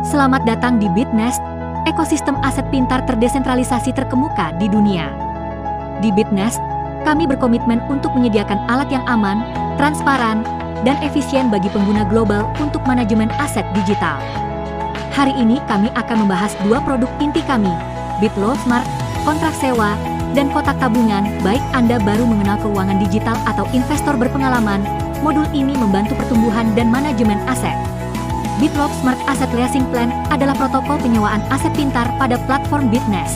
Selamat datang di Bitnest, ekosistem aset pintar terdesentralisasi terkemuka di dunia. Di Bitnest, kami berkomitmen untuk menyediakan alat yang aman, transparan, dan efisien bagi pengguna global untuk manajemen aset digital. Hari ini kami akan membahas dua produk inti kami, BitLow Smart, kontrak sewa, dan kotak tabungan. Baik Anda baru mengenal keuangan digital atau investor berpengalaman, modul ini membantu pertumbuhan dan manajemen aset. BitLow Smart Asset Leasing Plan adalah protokol penyewaan aset pintar pada platform Bitnest.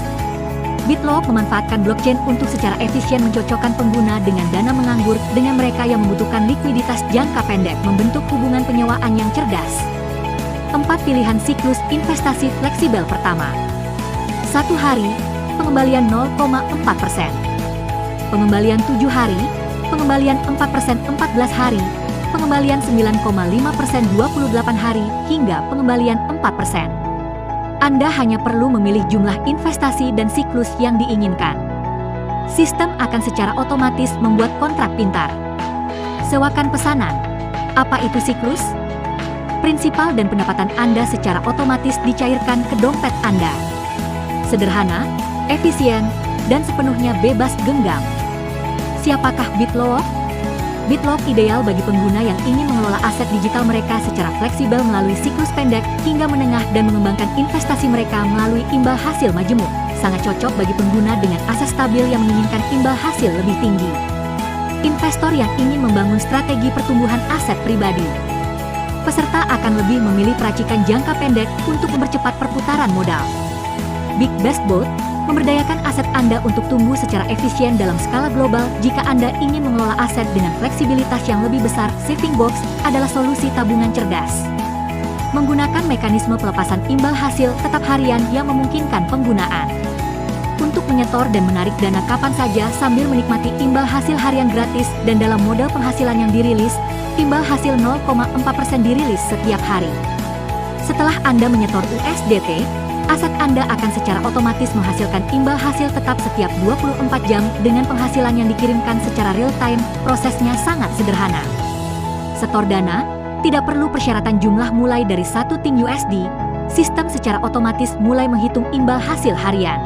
BitLow memanfaatkan blockchain untuk secara efisien mencocokkan pengguna dengan dana menganggur dengan mereka yang membutuhkan likuiditas jangka pendek, membentuk hubungan penyewaan yang cerdas. 4 pilihan siklus investasi fleksibel pertama. 1 hari, pengembalian 0,4%. Pengembalian 7 hari, pengembalian 4% 14 hari, pengembalian 9,5% 28 hari, hingga pengembalian 4%. Anda hanya perlu memilih jumlah investasi dan siklus yang diinginkan. Sistem akan secara otomatis membuat kontrak pintar. Sewakan pesanan. Apa itu siklus? Prinsipal dan pendapatan Anda secara otomatis dicairkan ke dompet Anda. Sederhana, efisien, dan sepenuhnya bebas genggam. Siapakah BitLow? BitLow ideal bagi pengguna yang ingin mengelola aset digital mereka secara fleksibel melalui siklus pendek hingga menengah dan mengembangkan investasi mereka melalui imbal hasil majemuk. Sangat cocok bagi pengguna dengan aset stabil yang menginginkan imbal hasil lebih tinggi. Investor yang ingin membangun strategi pertumbuhan aset pribadi. Peserta akan lebih memilih peracikan jangka pendek untuk mempercepat perputaran modal. Big Best Bold memberdayakan aset Anda untuk tumbuh secara efisien dalam skala global. Jika Anda ingin mengelola aset dengan fleksibilitas yang lebih besar, Saving Box adalah solusi tabungan cerdas. Menggunakan mekanisme pelepasan imbal hasil tetap harian yang memungkinkan penggunaan untuk menyetor dan menarik dana kapan saja sambil menikmati imbal hasil harian gratis dan dalam model penghasilan yang dirilis, imbal hasil 0,4% dirilis setiap hari. Setelah Anda menyetor USDT, aset Anda akan secara otomatis menghasilkan imbal hasil tetap setiap 24 jam dengan penghasilan yang dikirimkan secara real-time. Prosesnya sangat sederhana. Setor dana, tidak perlu persyaratan jumlah mulai dari 1 Ting USD, sistem secara otomatis mulai menghitung imbal hasil harian.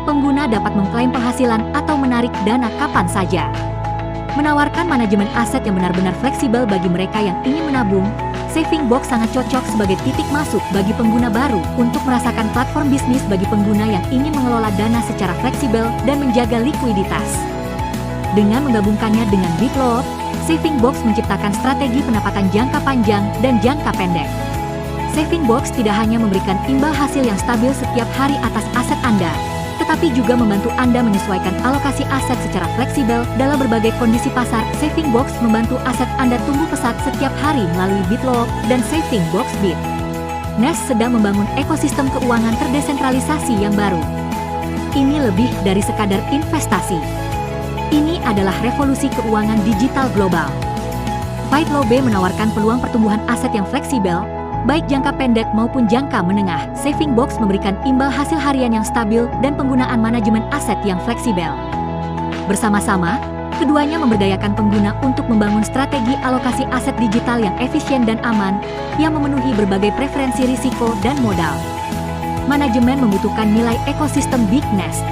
Pengguna dapat mengklaim penghasilan atau menarik dana kapan saja. Menawarkan manajemen aset yang benar-benar fleksibel bagi mereka yang ingin menabung, Saving Box sangat cocok sebagai titik masuk bagi pengguna baru untuk merasakan platform bisnis bagi pengguna yang ingin mengelola dana secara fleksibel dan menjaga likuiditas. Dengan menggabungkannya dengan BitLow, Saving Box menciptakan strategi pendapatan jangka panjang dan jangka pendek. Saving Box tidak hanya memberikan imbal hasil yang stabil setiap hari atas aset Anda, tetapi juga membantu Anda menyesuaikan alokasi aset secara fleksibel dalam berbagai kondisi pasar. Saving Box membantu aset Anda tumbuh pesat setiap hari melalui BitLow dan Saving Box Bit. Nest sedang membangun ekosistem keuangan terdesentralisasi yang baru. Ini lebih dari sekadar investasi. Ini adalah revolusi keuangan digital global. BitLow B menawarkan peluang pertumbuhan aset yang fleksibel, baik jangka pendek maupun jangka menengah. Saving Box memberikan imbal hasil harian yang stabil dan penggunaan manajemen aset yang fleksibel. Bersama-sama, keduanya memberdayakan pengguna untuk membangun strategi alokasi aset digital yang efisien dan aman, yang memenuhi berbagai preferensi risiko dan modal. Manajemen membutuhkan nilai ekosistem Bitnest.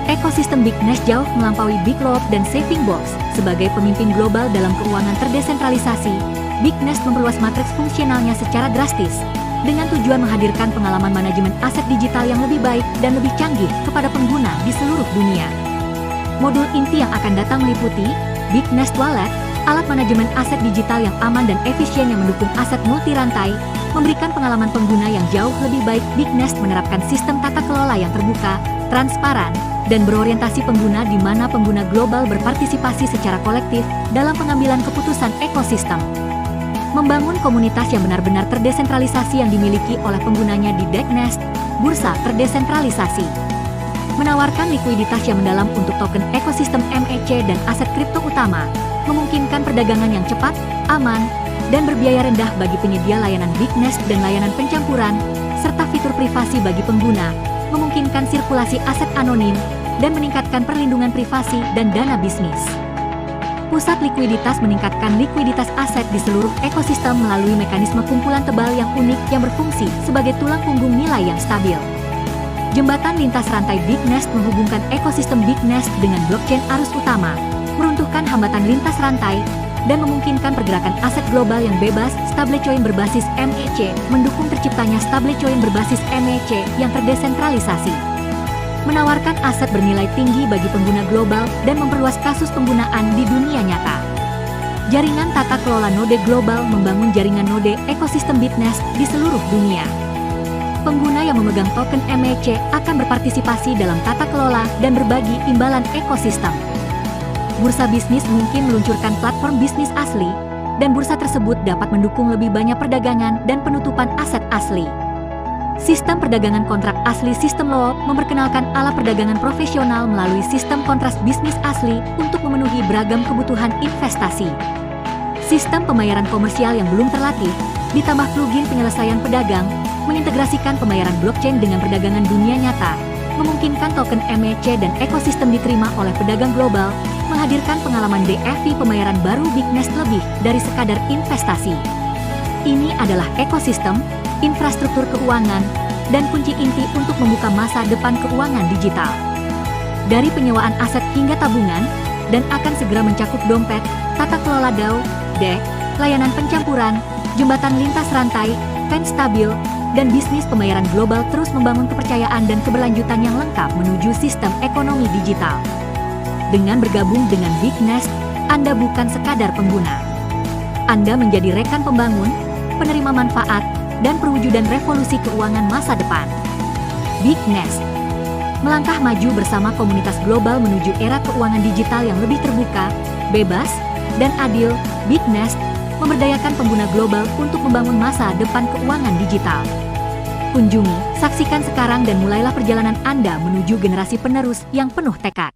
Ekosistem Bitnest jauh melampaui BitLow dan Saving Box. Sebagai pemimpin global dalam keuangan terdesentralisasi, Bitnest memperluas matriks fungsionalnya secara drastis, dengan tujuan menghadirkan pengalaman manajemen aset digital yang lebih baik dan lebih canggih kepada pengguna di seluruh dunia. Modul inti yang akan datang meliputi Bitnest Wallet, alat manajemen aset digital yang aman dan efisien yang mendukung aset multi-rantai, memberikan pengalaman pengguna yang jauh lebih baik. Bitnest menerapkan sistem tata kelola yang terbuka, transparan, dan berorientasi pengguna di mana pengguna global berpartisipasi secara kolektif dalam pengambilan keputusan ekosistem. Membangun komunitas yang benar-benar terdesentralisasi yang dimiliki oleh penggunanya di Bitnest, bursa terdesentralisasi. Menawarkan likuiditas yang mendalam untuk token ekosistem MEC dan aset kripto utama, memungkinkan perdagangan yang cepat, aman, dan berbiaya rendah bagi penyedia layanan Bitnest dan layanan pencampuran, serta fitur privasi bagi pengguna, memungkinkan sirkulasi aset anonim, dan meningkatkan perlindungan privasi dan dana bisnis. Pusat likuiditas meningkatkan likuiditas aset di seluruh ekosistem melalui mekanisme kumpulan tebal yang unik yang berfungsi sebagai tulang punggung nilai yang stabil. Jembatan lintas rantai BitNest menghubungkan ekosistem BitNest dengan blockchain arus utama, meruntuhkan hambatan lintas rantai, dan memungkinkan pergerakan aset global yang bebas. Stablecoin berbasis MEC mendukung terciptanya stablecoin berbasis MEC yang terdesentralisasi, menawarkan aset bernilai tinggi bagi pengguna global dan memperluas kasus penggunaan di dunia nyata. Jaringan tata kelola node global membangun jaringan node ekosistem BitNest di seluruh dunia. Pengguna yang memegang token MEC akan berpartisipasi dalam tata kelola dan berbagi imbalan ekosistem. Bursa bisnis mungkin meluncurkan platform bisnis asli, dan bursa tersebut dapat mendukung lebih banyak perdagangan dan penutupan aset asli. Sistem perdagangan kontrak asli Sistem LOO memperkenalkan ala perdagangan profesional melalui sistem kontrak bisnis asli untuk memenuhi beragam kebutuhan investasi. Sistem pembayaran komersial yang belum terlatih, ditambah plugin penyelesaian pedagang, mengintegrasikan pembayaran blockchain dengan perdagangan dunia nyata, memungkinkan token MEC dan ekosistem diterima oleh pedagang global, menghadirkan pengalaman DFI pembayaran baru BitNest lebih dari sekadar investasi. Ini adalah ekosistem, infrastruktur keuangan, dan kunci inti untuk membuka masa depan keuangan digital. Dari penyewaan aset hingga tabungan, dan akan segera mencakup dompet, tata kelola DAO, DEX, layanan pencampuran, jembatan lintas rantai, pen stabil, dan bisnis pembayaran global terus membangun kepercayaan dan keberlanjutan yang lengkap menuju sistem ekonomi digital. Dengan bergabung dengan BitNest, Anda bukan sekadar pengguna. Anda menjadi rekan pembangun, penerima manfaat, dan perwujudan revolusi keuangan masa depan. BitNest melangkah maju bersama komunitas global menuju era keuangan digital yang lebih terbuka, bebas, dan adil. BitNest memberdayakan pengguna global untuk membangun masa depan keuangan digital. Kunjungi, saksikan sekarang dan mulailah perjalanan Anda menuju generasi penerus yang penuh tekad.